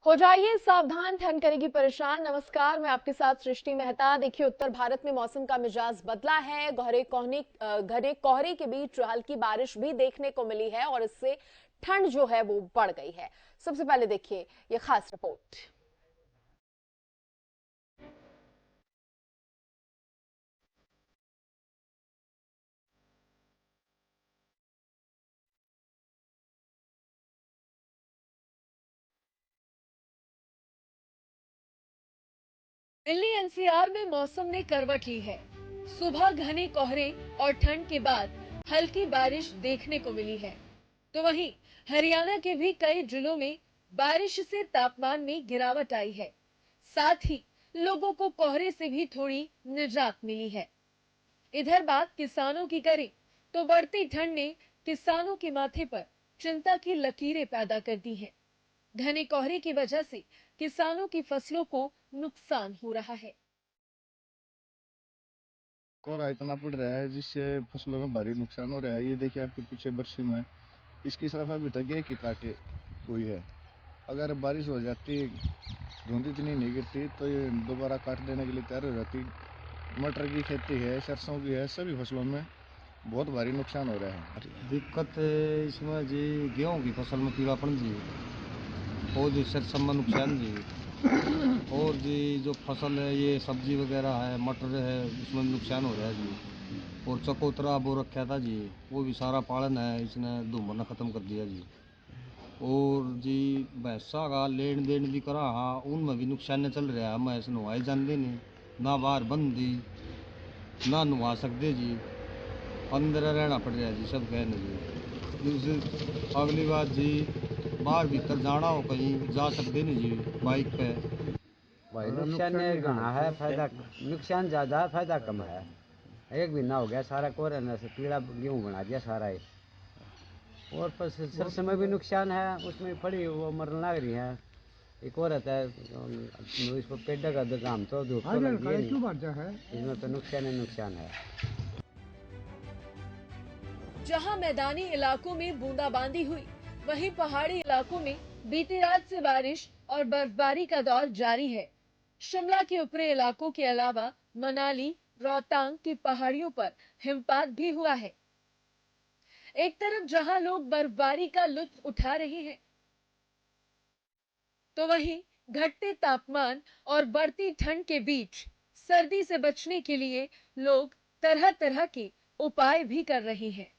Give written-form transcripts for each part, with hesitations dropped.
हो जाइए सावधान, ठंड करेगी परेशान। नमस्कार, मैं आपके साथ सृष्टि मेहता। देखिए, उत्तर भारत में मौसम का मिजाज बदला है। घने कोहरे के बीच हल्की बारिश भी देखने को मिली है और इससे ठंड जो है वो बढ़ गई है। सबसे पहले देखिए ये खास रिपोर्ट। दिल्ली एनसीआर में मौसम ने करवट ली है। सुबह घने कोहरे और ठंड के बाद हल्की बारिश देखने को मिली है। तो वहीं हरियाणा के भी कई जिलों में बारिश से तापमान में गिरावट आई है। साथ ही लोगों को कोहरे से भी थोड़ी निजात मिली है। इधर बात किसानों की करें तो बढ़ती ठंड ने किसानों के माथे पर चिंता की लकीरें पैदा कर दी हैं। घने कोहरे की वजह से किसानों की फसलों को नुकसान हो रहा है। कोहरा इतना पड़ रहा है जिससे फसलों में भारी नुकसान हो रहा है। ये देखिए आपके पीछे बरसी में इसकी सिर्फ अभी तक एक ही काटे हुई है। अगर बारिश हो जाती, धुंध इतनी नहीं गिरती तो ये दोबारा काट देने के लिए तैयार हो जाती। मटर की खेती है, सरसों की है, सभी फसलों में बहुत भारी नुकसान हो रहा है। दिक्कत इसमें जी गेहूँ की फसल में कीड़ापन जी, और जी सरसों में नुकसान जी, और जी जो फसल है ये सब्जी वगैरह है, मटर है, उसमें नुकसान हो रहा है जी। और चकोतरा बो रखा था जी, वो भी सारा पालन है इसने धूमर ने ख़त्म कर दिया जी। और जी भैंसा का लेन देन भी करा, हाँ उनमें भी नुकसान चल रहा है। हम ऐसे नवाई जानते नहीं, ना बाहर बंद दी ना नुहा सकते जी, अंदर रहना पड़ रहा है जी, सब कहने जी। दूसरी अगली बात जी, बाहर भीतर जाना हो कहीं जा सकते नहीं जी बाइक पे। भाई नुकसान घना है, फायदा नुकसान ज़्यादा है, फायदा कम है। एक महीना हो गया सारा कोरोना से पीला गेहूँ बना दिया सारा ही। और पर सरसों में भी नुकसान है, उसमें फड़ी वो मरने लग रही है। एक और रहता है इस पर पेड़ का काम तो धूप तो लगती है नहीं, इसमें तो नुकसान ही नुकसान है। जहां मैदानी इलाकों में बूंदाबांदी हुई, वहीं पहाड़ी इलाकों में बीती रात से बारिश और बर्फबारी का दौर जारी है। शिमला के ऊपरी इलाकों के अलावा मनाली, रोहतांग की पहाड़ियों पर हिमपात भी हुआ है। एक तरफ जहां लोग बर्फबारी का लुत्फ उठा रहे हैं, तो वहीं घटते तापमान और बढ़ती ठंड के बीच सर्दी से बचने के लिए लोग तरह तरह के उपाय भी कर रहे हैं।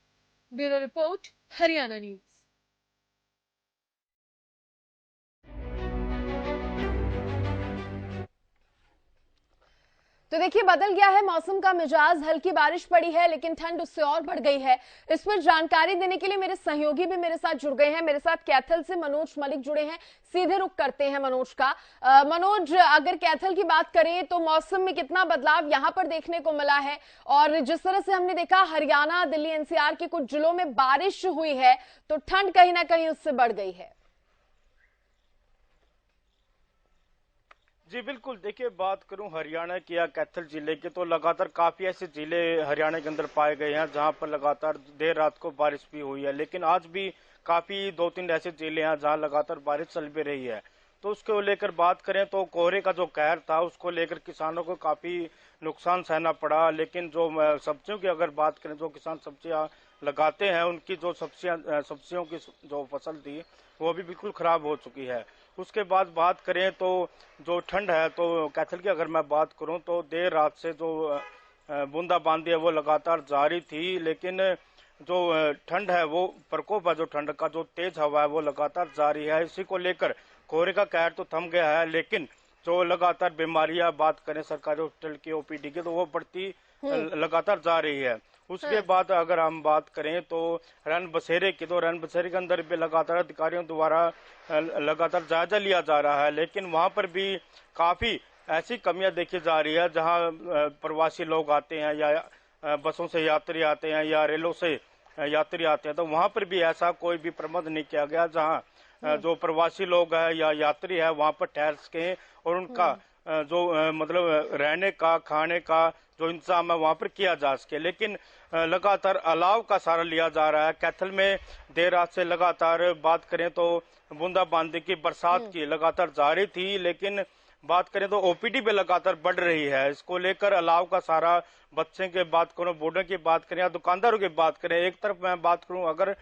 Bureau report, Haryana news. तो देखिए, बदल गया है मौसम का मिजाज। हल्की बारिश पड़ी है लेकिन ठंड उससे और बढ़ गई है। इस पर जानकारी देने के लिए मेरे सहयोगी भी मेरे साथ जुड़ गए हैं। मेरे साथ कैथल से मनोज मलिक जुड़े हैं। सीधे रुख करते हैं मनोज का। मनोज, अगर कैथल की बात करें तो मौसम में कितना बदलाव यहां पर देखने को मिला है, और जिस तरह से हमने देखा हरियाणा, दिल्ली एनसीआर के कुछ जिलों में बारिश हुई है तो ठंड कहीं ना कहीं उससे बढ़ गई है। जी बिल्कुल, देखिए बात करूं हरियाणा की या कैथल जिले के, तो लगातार काफी ऐसे जिले हरियाणा के अंदर पाए गए हैं जहां पर लगातार देर रात को बारिश भी हुई है। लेकिन आज भी काफी 2-3 ऐसे जिले हैं जहां लगातार बारिश चल भी रही है। तो उसको लेकर बात करें तो कोहरे का जो कहर था उसको लेकर किसानों को काफी नुकसान सहना पड़ा। लेकिन जो सब्जियों की अगर बात करें, जो किसान सब्जियां लगाते हैं उनकी जो सब्जियों की जो फसल थी वो भी बिल्कुल खराब हो चुकी है। उसके बाद बात करें तो जो ठंड है, तो कैथल की अगर मैं बात करूं तो देर रात से जो बूंदाबांदी है वो लगातार जारी थी। लेकिन जो ठंड है वो प्रकोप है, जो ठंड का जो तेज हवा है वो लगातार जारी है। इसी को लेकर कोहरे का कहर तो थम गया है, लेकिन जो लगातार बीमारियां बात करें सरकारी हॉस्पिटल की ओपीडी की, तो वो बढ़ती लगातार जा रही है। उसके बाद अगर हम बात करें तो रन बसेरे की, तो रन बसेरे के अंदर भी लगातार अधिकारियों द्वारा लगातार जायजा लिया जा रहा है। लेकिन वहां पर भी काफी ऐसी कमियां देखी जा रही है जहां प्रवासी लोग आते हैं या बसों से यात्री आते हैं या रेलों से यात्री आते हैं, तो वहां पर भी ऐसा कोई भी प्रबंध नहीं किया गया जहां जो प्रवासी लोग हैं या यात्री है वहां पर ठहर सके और उनका मतलब रहने का, खाने का जो इंतजाम है वहां पर किया जा सके। लेकिन लगातार अलाव का सहारा लिया जा रहा है। कैथल में देर रात से लगातार बात करें तो बूंदाबांदी की, बरसात की लगातार जारी थी, लेकिन बात करें तो ओपीडी पे लगातार बढ़ रही है। इसको लेकर अलाव का सारा, बच्चे की बात करूं, बोर्डों की बात करें या दुकानदारों की बात करें, एक तरफ मैं बात करूं अगर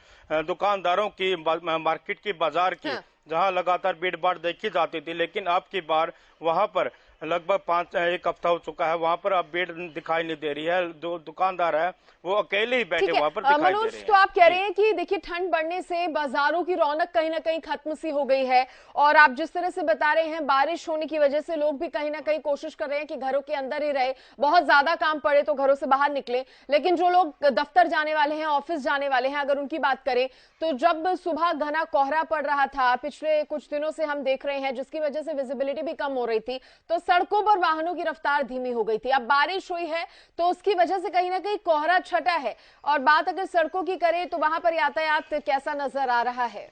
दुकानदारों की, मार्केट की, बाजार की, जहां लगातार भीड़ भाड़ देखी जाती थी, लेकिन अब की बार वहां पर लगभग एक हफ्ता हो चुका है, वहां पर अब भीड़ दिखाई नहीं दे रही है। जो दुकानदार है वो अकेले ही बैठे वहां पर दिखाई दे रहे हैं। तो आप कह रहे हैं कि देखिए ठंड बढ़ने से बाजारों की रौनक कहीं ना कहीं खत्म सी हो गई है, और आप जिस तरह से बता रहे हैं बारिश होने की वजह से लोग भी कहीं ना कहीं कोशिश कर रहे हैं कि घरों के अंदर ही रहे, बहुत ज्यादा काम पड़े तो घरों से बाहर निकले। लेकिन जो लोग दफ्तर जाने वाले हैं, ऑफिस जाने वाले हैं, अगर उनकी बात करें तो जब सुबह घना कोहरा पड़ रहा था पिछले कुछ दिनों से हम देख रहे हैं, जिसकी वजह से विजिबिलिटी भी कम हो रही थी, तो सड़कों पर वाहनों की रफ्तार धीमी हो गई थी। अब बारिश हुई है तो उसकी वजह से कहीं ना कहीं कोहरा छटा है। और बात अगर सड़कों की करें तो वहां पर यातायात कैसा नजर आ रहा है?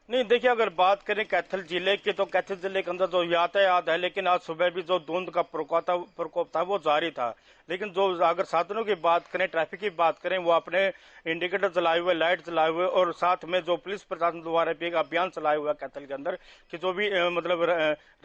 नहीं, देखिए अगर बात करें कैथल जिले की तो कैथल जिले के अंदर जो यातायात है, लेकिन आज सुबह भी जो धुंध का प्रकोप था वो जारी था। लेकिन जो अगर साधनों की बात करें, ट्रैफिक की बात करें, वो अपने इंडिकेटर जलाए हुए, लाइट जलाए हुए, और साथ में जो पुलिस प्रशासन द्वारा भी एक अभियान चलाया हुआ है कैथल के अंदर कि जो भी मतलब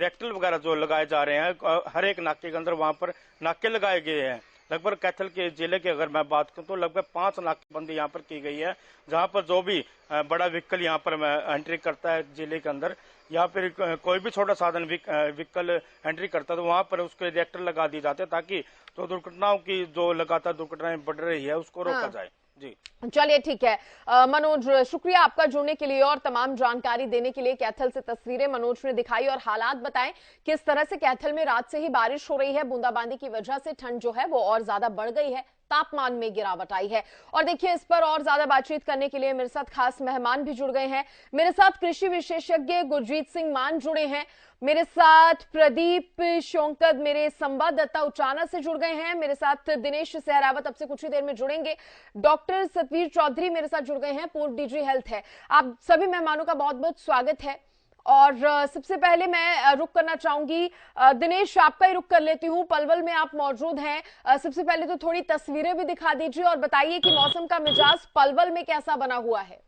रेक्टल वगैरह जो लगाए जा रहे हैं हर एक नाके के अंदर, वहां पर नाके लगाए गए हैं। लगभग कैथल के जिले की अगर मैं बात करूं तो लगभग 5 नाकेबंदी यहाँ पर की गई है, जहां पर जो भी बड़ा व्हीकल यहाँ पर एंट्री करता है जिले के अंदर, या फिर कोई भी छोटा साधन व्हीकल एंट्री करता है तो वहां पर उसके रिएक्टर लगा दिए जाते हैं, ताकि जो दुर्घटनाओं की, जो लगातार दुर्घटनाएं बढ़ रही है, उसको रोका जाए। जी चलिए ठीक है। मनोज, शुक्रिया आपका जुड़ने के लिए और तमाम जानकारी देने के लिए। कैथल से तस्वीरें मनोज ने दिखाई और हालात बताएं किस तरह से कैथल में रात से ही बारिश हो रही है। बूंदाबांदी की वजह से ठंड जो है वो और ज्यादा बढ़ गई है, तापमान में गिरावट आई है। और देखिए इस पर और ज्यादा बातचीत करने के लिए मेरे साथ खास मेहमान भी जुड़ गए हैं। मेरे साथ कृषि विशेषज्ञ गुरजीत सिंह मान जुड़े हैं, मेरे साथ प्रदीप शोंकद मेरे संवाददाता उचाना से जुड़ गए हैं, मेरे साथ दिनेश सहरावत अब से कुछ ही देर में जुड़ेंगे, डॉक्टर सतवीर चौधरी मेरे साथ जुड़ गए हैं, पूर्व डीजी हेल्थ है। आप सभी मेहमानों का बहुत बहुत स्वागत है। और सबसे पहले मैं रुक करना चाहूंगी, दिनेश आपका ही रुक कर लेती हूं, पलवल में आप मौजूद हैं। सबसे पहले तो थोड़ी तस्वीरें भी दिखा दीजिए और बताइए कि मौसम का मिजाज पलवल में कैसा बना हुआ है।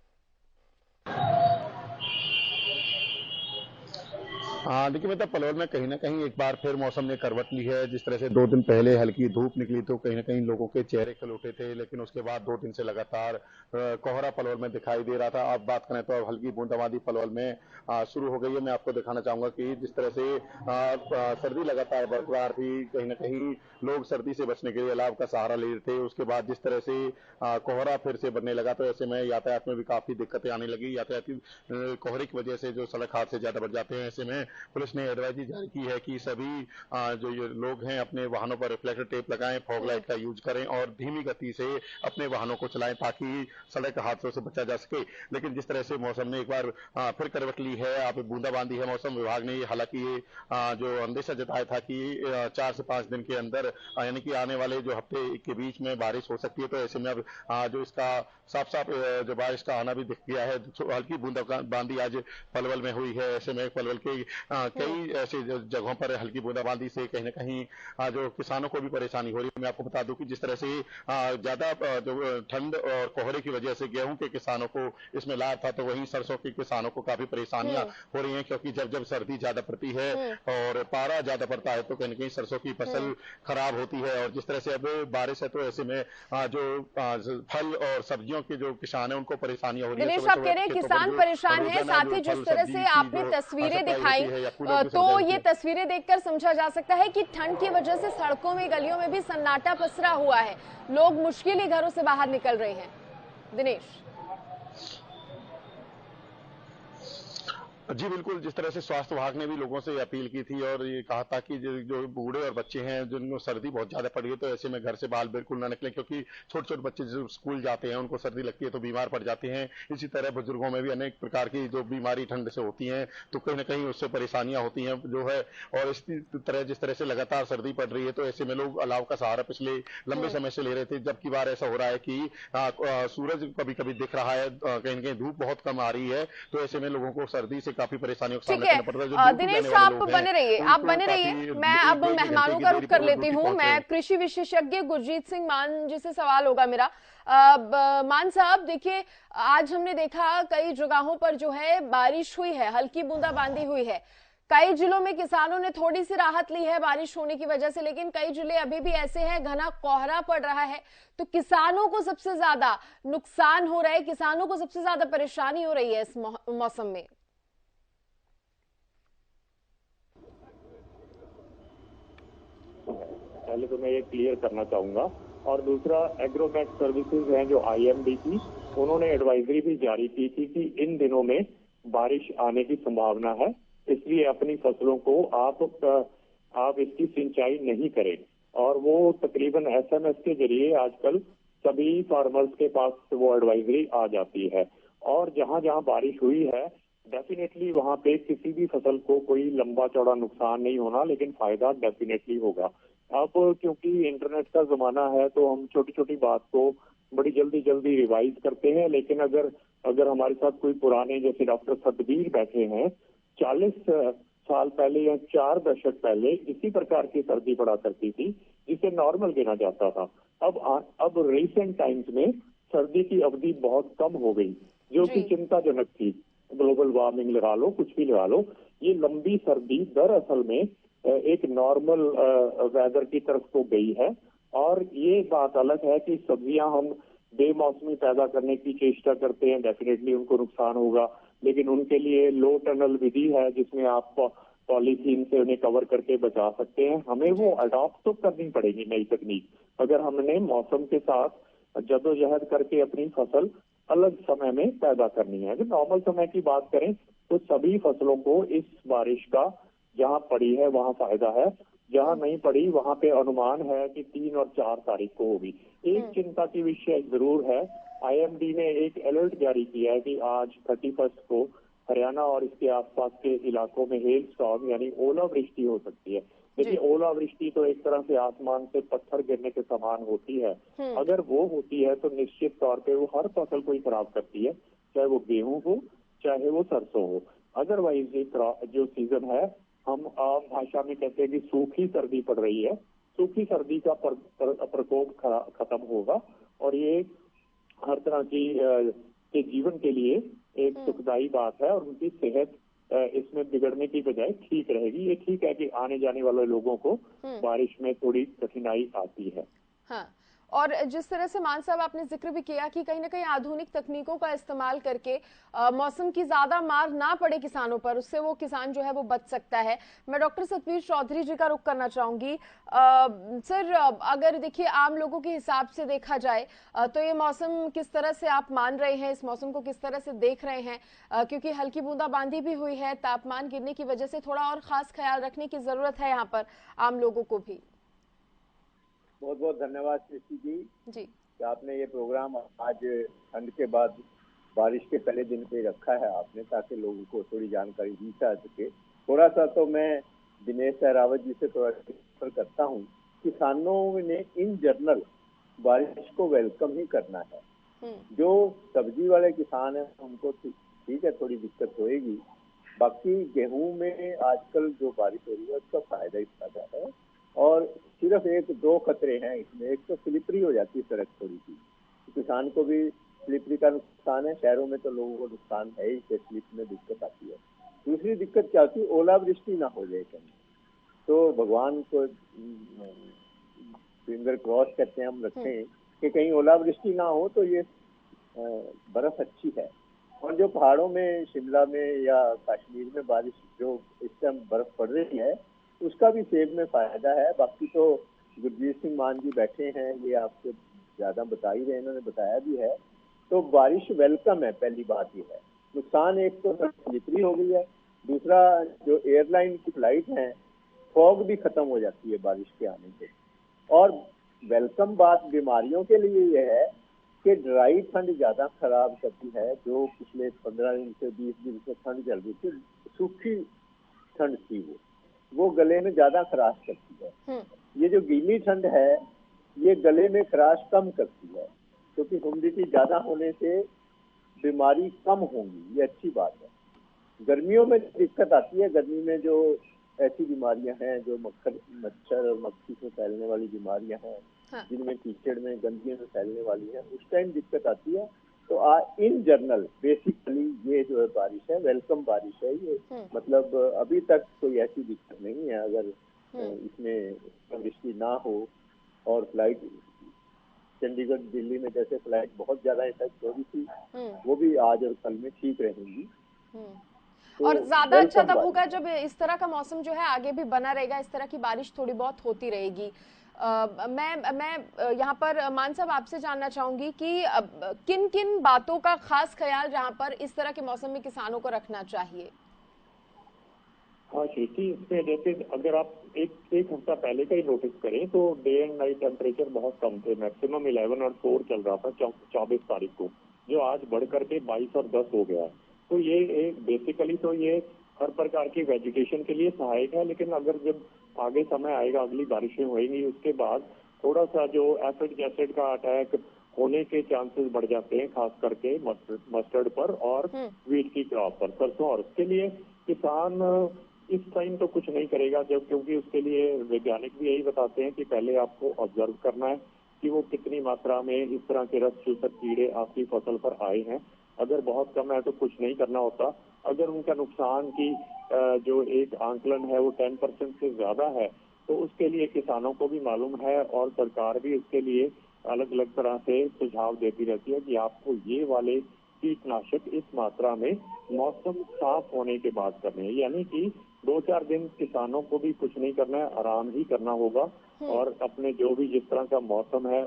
हाँ देखिए, मतलब पलवल में कहीं ना कहीं एक बार फिर मौसम ने करवट ली है। जिस तरह से 2 दिन पहले हल्की धूप निकली तो कहीं ना कहीं लोगों के चेहरे खिल उठे थे, लेकिन उसके बाद 2 दिन से लगातार कोहरा पलवल में दिखाई दे रहा था। अब बात करें तो अब हल्की बूंदाबांदी पलवल में शुरू हो गई है। मैं आपको दिखाना चाहूंगा कि जिस तरह से सर्दी लगातार बरकरार थी, कहीं ना कहीं लोग सर्दी से बचने के लिए अलाव का सहारा ले रहे थे। उसके बाद जिस तरह से कोहरा फिर से बनने लगा तो ऐसे में यातायात में भी काफी दिक्कतें आने लगी। यातायाती कोहरे की वजह से जो सड़क हादसे ज्यादा बढ़ जाते हैं, ऐसे में पुलिस ने एडवाइजरी जारी की है कि सभी जो ये लोग हैं अपने वाहनों पर रिफ्लेक्टर टेप लगाएं, फॉग लाइट का यूज करें और धीमी गति से अपने वाहनों को चलाएं ताकि सड़क हादसों से बचा जा सके। लेकिन जिस तरह से मौसम ने एक बार फिर करवट ली है, आप बूंदाबांदी है, मौसम विभाग ने हालांकि ये जो अंदेशा जताया था कि 4 से 5 दिन के अंदर यानी कि आने वाले जो हफ्ते के बीच में बारिश हो सकती है, तो ऐसे में अब जो इसका साफ साफ जो बारिश का आना भी दिख गया है। हल्की बूंदाबांदी आज पलवल में हुई है। ऐसे में पलवल के कई ऐसे जगहों पर हल्की बूंदाबांदी से कहीं ना कहीं जो किसानों को भी परेशानी हो रही है। मैं आपको बता दूं कि जिस तरह से ज्यादा जो ठंड और कोहरे की वजह से गेहूं के किसानों को इसमें लाभ था, तो वहीं सरसों के किसानों को काफी परेशानियां हो रही हैं, क्योंकि जब जब सर्दी ज्यादा पड़ती है और पारा ज्यादा पड़ता है तो कहीं ना कहीं सरसों की फसल खराब होती है। और जिस तरह से अब बारिश है तो ऐसे में जो फल और सब्जियों के जो किसान है उनको परेशानियां हो रही है। दिनेश आप कह रहे हैं किसान परेशान है, साथ ही जिस तरह से आपने तस्वीरें दिखाई तो ये तस्वीरें देखकर समझा जा सकता है कि ठंड की वजह से सड़कों में, गलियों में भी सन्नाटा पसरा हुआ है, लोग मुश्किल ही घरों से बाहर निकल रहे हैं। दिनेश जी बिल्कुल, जिस तरह से स्वास्थ्य विभाग ने भी लोगों से अपील की थी और ये कहा था कि जो बूढ़े और बच्चे हैं जिनको सर्दी बहुत ज्यादा पड़ रही है तो ऐसे में घर से बाहर बिल्कुल ना निकलें, क्योंकि छोटे छोटे बच्चे जो स्कूल जाते हैं उनको सर्दी लगती है तो बीमार पड़ जाते हैं। इसी तरह बुजुर्गों में भी अनेक प्रकार की जो बीमारी ठंड से होती है तो कहीं ना कहीं उससे परेशानियां होती हैं जो है। और इसी तरह जिस तरह से लगातार सर्दी पड़ रही है तो ऐसे में लोग अलाव का सहारा पिछले लंबे समय से ले रहे थे, जबकि बार ऐसा हो रहा है कि सूरज कभी कभी दिख रहा है, कहीं ना कहीं धूप बहुत कम आ रही है, तो ऐसे में लोगों को सर्दी से काफी परेशानियों का ठीक सामना है। करना पड़ता है। जो दूर दूर दिनेश, जाने वाले आप लोग हैं, बने रहिए, आप उनको बने रहिए। काफी मैं एक अब डेढ़ मेहमानों घंटे का की रुख देरी कर पर लेती ड्यूटी हूँ। पहुंचे। मैं कृषि विशेषज्ञ गुरजीत सिंह मान जी से सवाल होगा मेरा। मान साहब, देखिए, आज हमने देखा कई जगहों पर जो है बारिश हुई है, हल्की बूंदाबांदी हुई है। कई जिलों में किसानों ने थोड़ी सी राहत ली है बारिश होने की वजह से, लेकिन कई जिले अभी भी ऐसे हैं, घना कोहरा पड़ रहा है। तो किसानों को सबसे ज्यादा नुकसान हो रहा है, किसानों को सबसे ज्यादा परेशानी हो रही है इस मौसम में। पहले तो मैं ये क्लियर करना चाहूंगा। और दूसरा, एग्रोमेट सर्विसेज हैं जो आईएमडी की, उन्होंने एडवाइजरी भी जारी की थी कि इन दिनों में बारिश आने की संभावना है, इसलिए अपनी फसलों को आप इसकी सिंचाई नहीं करें। और वो तकरीबन एसएमएस के जरिए आजकल सभी फार्मर्स के पास वो एडवाइजरी आ जाती है। और जहां जहां बारिश हुई है, डेफिनेटली वहां पे किसी भी फसल को कोई लंबा चौड़ा नुकसान नहीं होना, लेकिन फायदा डेफिनेटली होगा। अब क्योंकि इंटरनेट का जमाना है तो हम छोटी छोटी बात को बड़ी जल्दी जल्दी रिवाइज करते हैं, लेकिन अगर हमारे साथ कोई पुराने जैसे डॉक्टर सतबीर बैठे हैं, 40 साल पहले या 4 दशक पहले इसी प्रकार की सर्दी पड़ा करती थी जिसे नॉर्मल गिना जाता था। अब रिसेंट टाइम्स में सर्दी की अवधि बहुत कम हो गई, जो कि चिंताजनक थी। ग्लोबल वार्मिंग लगा लो, कुछ भी लगा लो, ये लंबी सर्दी दरअसल में एक नॉर्मल वेदर की तरफ को गई है। और ये बात अलग है कि सब्जियां हम बेमौसमी पैदा करने की चेष्टा करते हैं, डेफिनेटली उनको नुकसान होगा, लेकिन उनके लिए लो टनल विधि है जिसमें आप पॉलीथीन से उन्हें कवर करके बचा सकते हैं। हमें वो अडॉप्ट तो करनी पड़ेगी नई तकनीक, अगर हमने मौसम के साथ जदोजहद करके अपनी फसल अलग समय में पैदा करनी है। अगर नॉर्मल समय की बात करें तो सभी फसलों को इस बारिश का जहां पड़ी है वहां फायदा है, जहां नहीं पड़ी वहां पे अनुमान है कि 3 और 4 तारीख को होगी। एक चिंता की विषय जरूर है, आईएमडी ने एक अलर्ट जारी किया है कि आज 31 को हरियाणा और इसके आसपास के इलाकों में हेल स्टॉर्म यानी ओलावृष्टि हो सकती है। देखिए, ओलावृष्टि तो एक तरह से आसमान से पत्थर गिरने के समान होती है। अगर वो होती है तो निश्चित तौर पे वो हर फसल को ही खराब करती है, चाहे वो गेहूं हो चाहे वो सरसों हो। अदरवाइज ये जो सीजन है, हम आम भाषा में कहते हैं कि सूखी सर्दी पड़ रही है, सूखी सर्दी का प्रकोप खत्म होगा और ये हर तरह की के जीवन के लिए एक सुखदायी बात है और उनकी सेहत इसमें बिगड़ने की बजाय ठीक रहेगी। ये ठीक है कि आने जाने वाले लोगों को बारिश में थोड़ी कठिनाई आती है। हाँ, और जिस तरह से मान साहब आपने जिक्र भी किया कि कहीं ना कहीं आधुनिक तकनीकों का इस्तेमाल करके मौसम की ज्यादा मार ना पड़े किसानों पर, उससे वो किसान जो है वो बच सकता है। मैं डॉक्टर सतबीर चौधरी जी का रुख करना चाहूंगी। सर, अगर देखिए आम लोगों के हिसाब से देखा जाए तो ये मौसम किस तरह से आप मान रहे हैं, इस मौसम को किस तरह से देख रहे हैं, क्योंकि हल्की बूंदाबांदी भी हुई है, तापमान गिरने की वजह से थोड़ा और खास ख्याल रखने की जरूरत है यहाँ पर आम लोगों को भी। बहुत बहुत धन्यवाद सृष्टि जी कि आपने ये प्रोग्राम आज ठंड के बाद बारिश के पहले दिन पे रखा है आपने, ताकि लोगों को थोड़ी जानकारी दी जा सके। थोड़ा सा तो मैं दिनेश सहरावत जी से थोड़ा डिफर करता हूँ। किसानों ने इन जनरल बारिश को वेलकम ही करना है। जो सब्जी वाले किसान हैं उनको ठीक है, थोड़ी दिक्कत होएगी, बाकी गेहूं में आजकल जो बारिश हो रही है उसका फायदा ही फायदा है। और सिर्फ 1-2 खतरे हैं इसमें। एक तो स्लिपरी हो जाती है सड़क थोड़ी सी, किसान को भी स्लिपरी का नुकसान है, शहरों में तो लोगों को नुकसान है ही, स्लिप में दिक्कत आती है। दूसरी दिक्कत क्या होती है, ओलावृष्टि ना हो जाए कहीं, तो भगवान को फिंगर क्रॉस करते हैं हम रखें कि कहीं ओलावृष्टि ना हो तो ये बर्फ अच्छी है। और जो पहाड़ों में, शिमला में या कश्मीर में बारिश जो इस टाइम बर्फ पड़ रही है उसका भी सेब में फायदा है। बाकी तो गुरजीत सिंह मान जी बैठे हैं, ये आपसे ज्यादा बता ही रहे, इन्होंने बताया भी है। तो बारिश वेलकम है, पहली बात ये है। नुकसान एक तो स्लिपरी हो गई है, दूसरा जो एयरलाइन की फ्लाइट है, फॉग भी खत्म हो जाती है बारिश के आने से। और वेलकम बात बीमारियों के लिए यह है कि ड्राई ठंड ज्यादा खराब करती है। जो पिछले 15 दिन से 20 दिन से ठंड चल रही थी, सूखी ठंड थी, वो गले में ज्यादा खराश करती है। ये जो गीली ठंड है ये गले में खराश कम करती है, क्योंकि ह्यूमिडिटी ज्यादा होने से बीमारी कम होगी, ये अच्छी बात है। गर्मियों में दिक्कत आती है, गर्मी में जो ऐसी बीमारियां हैं जो मच्छर और मक्खी से फैलने वाली बीमारियां हैं, हाँ। जिनमें कीचड़ में गंदगी में फैलने वाली है, उस टाइम दिक्कत आती है। तो इन जनरल बेसिकली ये जो है बारिश है, वेलकम बारिश है ये। मतलब अभी तक कोई ऐसी दिक्कत नहीं है। अगर इसमें वृष्टि ना हो और फ्लाइट चंडीगढ़ दिल्ली में जैसे फ्लाइट बहुत ज्यादा इफेक्ट हो रही थी, वो भी आज और कल में ठीक रहेंगी। तो और ज्यादा अच्छा तब होगा जब इस तरह का मौसम जो है आगे भी बना रहेगा, इस तरह की बारिश थोड़ी बहुत होती रहेगी। मैं यहाँ पर मान साहब आपसे जानना चाहूंगी कि किन किन बातों का खास ख्याल यहाँ पर इस तरह के मौसम में किसानों को रखना चाहिए। हाँ श्रुति, इसमें जैसे अगर आप एक हफ्ता पहले का ही नोटिस करें तो डे एंड नाइट टेम्परेचर बहुत कम थे। मैक्सिमम 11 और 4 चल रहा था 24 तारीख को, जो आज बढ़कर के 22 और 10 हो गया है। तो ये एक बेसिकली तो ये हर प्रकार की वेजिटेशन के लिए सहायक है, लेकिन अगर जब आगे समय आएगा, अगली बारिशें होंगी, उसके बाद थोड़ा सा जो एसिड का अटैक होने के चांसेस बढ़ जाते हैं, खास करके मस्टर्ड पर और वीट की क्रॉप पर, सरसों। और उसके लिए किसान इस टाइम तो कुछ नहीं करेगा, जब क्योंकि उसके लिए वैज्ञानिक भी यही बताते हैं कि पहले आपको ऑब्जर्व करना है कि वो कितनी मात्रा में इस तरह के रस चूसक कीड़े आपकी फसल पर आए हैं। अगर बहुत कम है तो कुछ नहीं करना होता। अगर उनका नुकसान की जो एक आंकलन है वो 10% से ज्यादा है, तो उसके लिए किसानों को भी मालूम है और सरकार भी उसके लिए अलग अलग तरह से सुझाव देती रहती है कि आपको ये वाले कीटनाशक इस मात्रा में मौसम साफ होने के बाद करने हैं। यानी कि 2-4 दिन किसानों को भी कुछ नहीं करना है, आराम ही करना होगा और अपने जो भी जिस तरह का मौसम है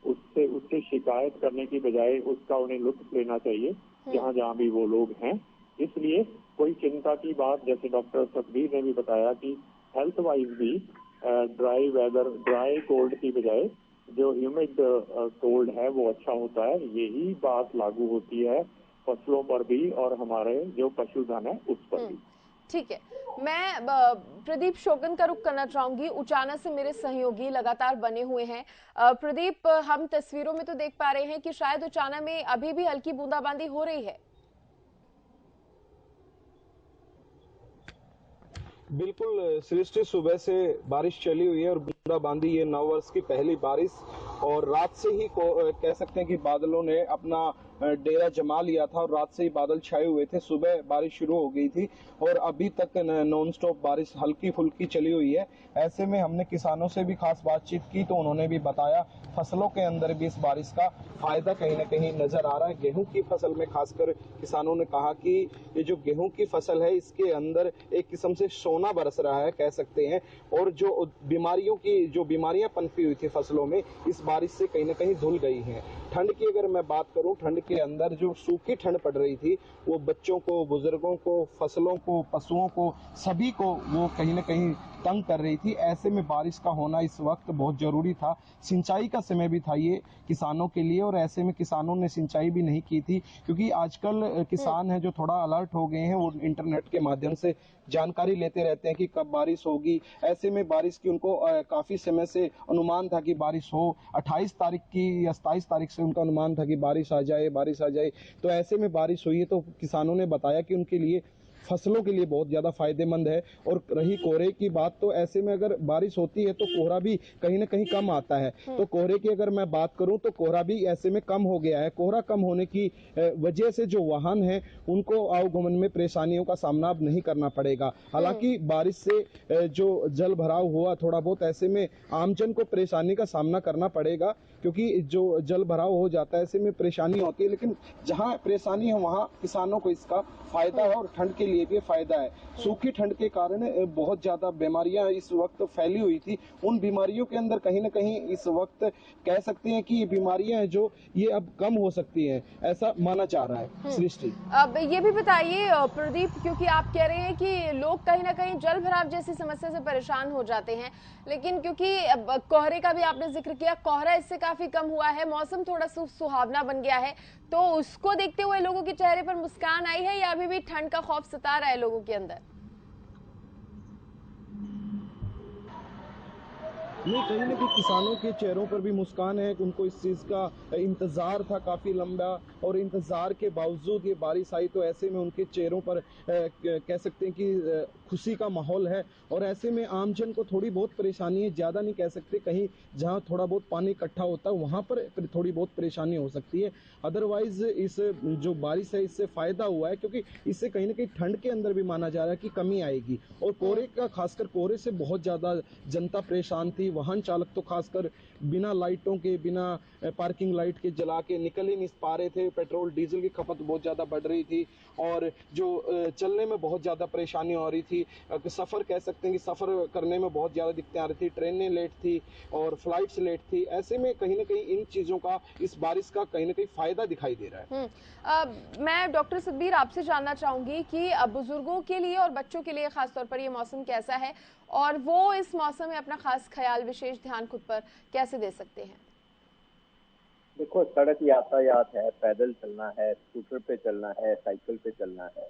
उससे शिकायत करने की बजाय उसका उन्हें लुत्फ लेना चाहिए जहाँ भी वो लोग हैं। इसलिए कोई चिंता की बात, जैसे डॉक्टर सतबीर ने भी बताया कि हेल्थ वाइज भी ड्राई कोल्ड की बजाय जो ह्यूमिड कोल्ड है वो अच्छा होता है। यही बात लागू होती है फसलों पर भी और हमारे जो पशुधन है उस पर भी। ठीक है, मैं प्रदीप शोकन का रुख करना चाहूंगी। उचाना से मेरे सहयोगी लगातार बने हुए हैं। प्रदीप, हम तस्वीरों में तो देख पा रहे हैं कि शायद उचाना में अभी भी हल्की बूंदाबांदी हो रही है। बिल्कुल सृष्टि, सुबह से बारिश चली हुई है और बूंदाबांदी ये नववर्ष की पहली बारिश, और रात से ही कह सकते हैं कि बादलों ने अपना डेरा जमा लिया था और रात से ही बादल छाए हुए थे। सुबह बारिश शुरू हो गई थी और अभी तक नॉन स्टॉप बारिश हल्की फुल्की चली हुई है। ऐसे में हमने किसानों से भी खास बातचीत की तो उन्होंने भी बताया फसलों के अंदर भी इस बारिश का फायदा कहीं ना कहीं नजर आ रहा है। गेहूं की फसल में खासकर किसानों ने कहा कि ये जो गेहूं की फसल है इसके अंदर एक किस्म से सोना बरस रहा है कह सकते हैं, और जो बीमारियां पनपी हुई थी फसलों में इस बारिश से कहीं ना कहीं धुल गई हैं। ठंड की अगर मैं बात करूं, ठंड के अंदर जो सूखी ठंड पड़ रही थी वो बच्चों को, बुजुर्गों को, फसलों को, पशुओं को, सभी को वो कहीं ना कहीं तंग कर रही थी। ऐसे में बारिश का होना इस वक्त बहुत जरूरी था। सिंचाई का समय भी था ये किसानों के लिए, और ऐसे में किसानों ने सिंचाई भी नहीं की थी क्योंकि आजकल किसान है जो थोड़ा अलर्ट हो गए हैं, वो इंटरनेट के माध्यम से जानकारी लेते रहते हैं कि कब बारिश होगी। ऐसे में बारिश की उनको काफी समय से अनुमान था कि बारिश हो, 28 तारीख की या 27 तारीख से उनका अनुमान था कि बारिश आ जाए। तो ऐसे में बारिश हुई है तो किसानों ने बताया कि उनके लिए फसलों के लिए बहुत ज्यादा फायदेमंद है। और रही कोहरे की बात, तो ऐसे में अगर बारिश होती है तो कोहरा भी कहीं ना कहीं कम आता है। तो कोहरे की अगर मैं बात करूं तो कोहरा भी ऐसे में कम हो गया है। कोहरा कम होने की वजह से जो वाहन है उनको आवागमन में परेशानियों का सामना अब नहीं करना पड़ेगा। हालांकि बारिश से जो जल भराव हुआ थोड़ा बहुत, ऐसे में आमजन को परेशानी का सामना करना पड़ेगा क्योंकि जो जल भराव हो जाता है ऐसे में परेशानी होती है, लेकिन जहाँ परेशानी है वहाँ किसानों को इसका फायदा है और ठंड के लिए भी फायदा है। सूखी ठंड के कारण बहुत ज्यादा बीमारियां इस वक्त फैली हुई थी। उन बीमारियों के अंदर कहीं ना कहीं इस वक्त कह सकते हैं कि ये बीमारियां हैं जो ये अब कम हो सकती हैं, ऐसा माना जा रहा है। सृष्टि, अब ये भी बताइए प्रदीप, क्योंकि आप कह रहे हैं कि लोग कहीं ना कहीं जल भराव जैसी समस्या से परेशान हो जाते हैं, लेकिन क्योंकि कोहरे का भी आपने जिक्र किया, कोहरा इससे काफी कम हुआ है, मौसम थोड़ा सुहावना बन गया है, तो उसको देखते हुए लोगों के चेहरे पर मुस्कान आई है या अभी भी ठंड का खौफ सता रहा है लोगों के अंदर? नहीं, कहीं ना कहीं किसानों के चेहरों पर भी मुस्कान है। उनको इस चीज़ का इंतज़ार था काफ़ी लंबा, और इंतज़ार के बावजूद ये बारिश आई, तो ऐसे में उनके चेहरों पर कह सकते हैं कि खुशी का माहौल है। और ऐसे में आमजन को थोड़ी बहुत परेशानी है, ज़्यादा नहीं कह सकते, कहीं जहां थोड़ा बहुत पानी इकट्ठा होता है वहां पर थोड़ी बहुत परेशानी हो सकती है। अदरवाइज इस जो बारिश है इससे फ़ायदा हुआ है, क्योंकि इससे कहीं ना कहीं ठंड के अंदर भी माना जा रहा है कि कमी आएगी। और कोहरे का, खासकर कोहरे से बहुत ज़्यादा जनता परेशान थी। वाहन चालक तो खासकर बिना लाइटों के, बिना पार्किंग लाइट के जला के निकल ही नहीं पा रहे थे। पेट्रोल डीजल की खपत बहुत ज़्यादा बढ़ रही थी, और जो चलने में बहुत ज़्यादा परेशानी हो रही थी। सफ़र कह सकते हैं कि सफ़र करने में बहुत ज़्यादा दिक्कतें आ रही थी। ट्रेनें लेट थी और फ्लाइट्स लेट थी। ऐसे में कहीं ना कहीं इन चीज़ों का, इस बारिश का कहीं ना कहीं फ़ायदा दिखाई दे रहा है। मैं डॉक्टर सतबीर आपसे जानना चाहूंगी कि बुजुर्गों के लिए और बच्चों के लिए खासतौर पर ये मौसम कैसा है, और वो इस मौसम में अपना खास ख्याल, विशेष ध्यान खुद पर कैसे दे सकते हैं? देखो, सड़क यातायात है, पैदल चलना है, स्कूटर पे चलना है, साइकिल पे चलना है,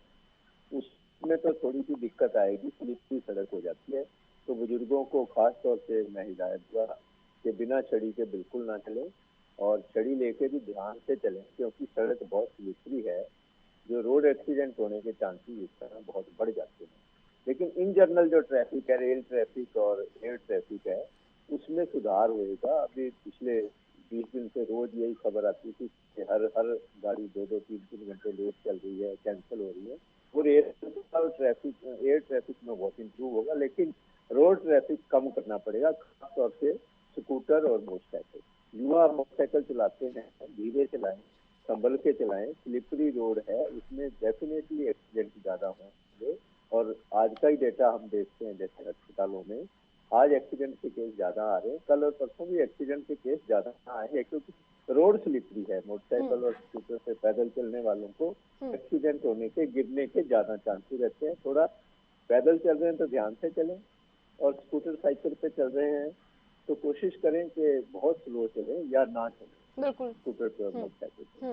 उसमें तो थोड़ी सी दिक्कत आएगी, स्लिपरी सड़क हो जाती है। तो बुजुर्गों को खास तौर से मैं हिदायत दूंगा कि बिना छड़ी के बिल्कुल ना चलें, और छड़ी लेके भी ध्यान से चलें, क्योंकि सड़क बहुत स्लिपरी है। जो रोड एक्सीडेंट होने के चांसेस इस तरह बहुत बढ़ जाते हैं। लेकिन इन जनरल जो ट्रैफिक है, रेल ट्रैफिक और एयर ट्रैफिक है, उसमें सुधार होएगा। अभी पिछले 20 दिन से रोज यही खबर आती थी कि हर हर गाड़ी 2-2, 3-3 घंटे लेट चल रही है, कैंसिल हो रही है। और एयर ट्रैफिक में बहुत इंप्रूव होगा, लेकिन रोड ट्रैफिक कम करना पड़ेगा, खासतौर से स्कूटर और मोटरसाइकिल। युवा मोटरसाइकिल चलाते हैं, धीरे चलाएं, संभल के चलाएं। स्लिपरी रोड है, उसमें डेफिनेटली एक्सीडेंट ज्यादा होंगे। और आज का ही डेटा हम देखते हैं, जैसे अस्पतालों में आज एक्सीडेंट के केस ज्यादा आ रहे हैं। कल और परसों भी एक्सीडेंट के केस ज्यादा आए हैं, क्योंकि रोड स्लिपरी है। मोटरसाइकिल और स्कूटर से पैदल चलने वालों को एक्सीडेंट होने के, गिरने के ज्यादा चांसेस रहते हैं। थोड़ा पैदल चल रहे हैं तो ध्यान से चलें, और स्कूटर साइकिल पे चल रहे हैं तो कोशिश करें कि बहुत स्लो चलें या ना चलें, बिल्कुल। स्कूटर पे और मोटरसाइकिल पे।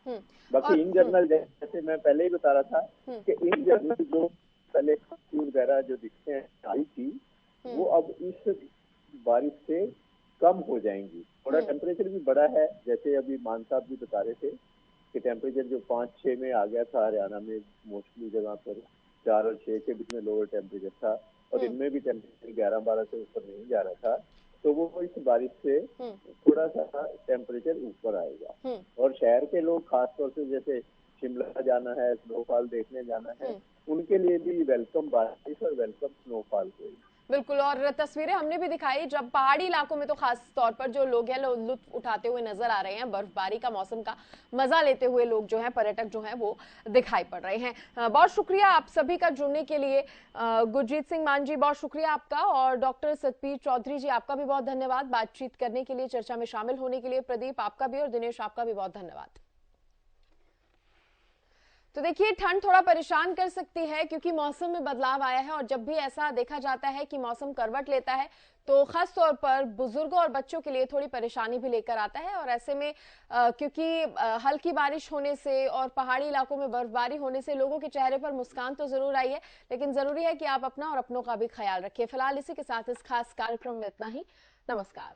और बाकी इन जनरल, जैसे मैं पहले ही बता रहा था कि इन जनरल जो पहले खांसी वगैरह जो दिखते हैं आई थी, वो अब इस बारिश से कम हो जाएंगी। थोड़ा टेम्परेचर भी बढ़ा है, जैसे अभी मान साहब भी बता रहे थे कि टेम्परेचर जो 5-6 में आ गया था हरियाणा में, मोस्टली जगह पर 4 और 6 के बीच में लोअर टेम्परेचर था, और इनमें भी टेम्परेचर 11-12 से ऊपर नहीं जा रहा था। तो वो इस बारिश से थोड़ा सा टेम्परेचर ऊपर आएगा। और शहर के लोग खासतौर से, जैसे शिमला जाना है, स्नोफॉल देखने जाना है, उनके लिए भी वेलकम बारिश और वेलकम स्नोफॉल होगी। बिल्कुल। और तस्वीरें हमने भी दिखाई, जब पहाड़ी इलाकों में तो खास तौर पर जो लोग हैं लुत्फ उठाते हुए नजर आ रहे हैं, बर्फबारी का मौसम का मजा लेते हुए लोग जो हैं, पर्यटक जो हैं, वो दिखाई पड़ रहे हैं। बहुत शुक्रिया आप सभी का जुड़ने के लिए। गुरजीत सिंह मान जी, बहुत शुक्रिया आपका, और डॉक्टर सतबीर चौधरी जी, आपका भी बहुत धन्यवाद बातचीत करने के लिए, चर्चा में शामिल होने के लिए। प्रदीप, आपका भी, और दिनेश, आपका भी बहुत धन्यवाद। तो देखिए, ठंड थोड़ा परेशान कर सकती है, क्योंकि मौसम में बदलाव आया है, और जब भी ऐसा देखा जाता है कि मौसम करवट लेता है, तो खास तौर पर बुजुर्गों और बच्चों के लिए थोड़ी परेशानी भी लेकर आता है। और ऐसे में क्योंकि हल्की बारिश होने से और पहाड़ी इलाकों में बर्फबारी होने से लोगों के चेहरे पर मुस्कान तो जरूर आई है, लेकिन जरूरी है कि आप अपना और अपनों का भी ख्याल रखिए। फिलहाल इसी के साथ इस खास कार्यक्रम में इतना ही। नमस्कार।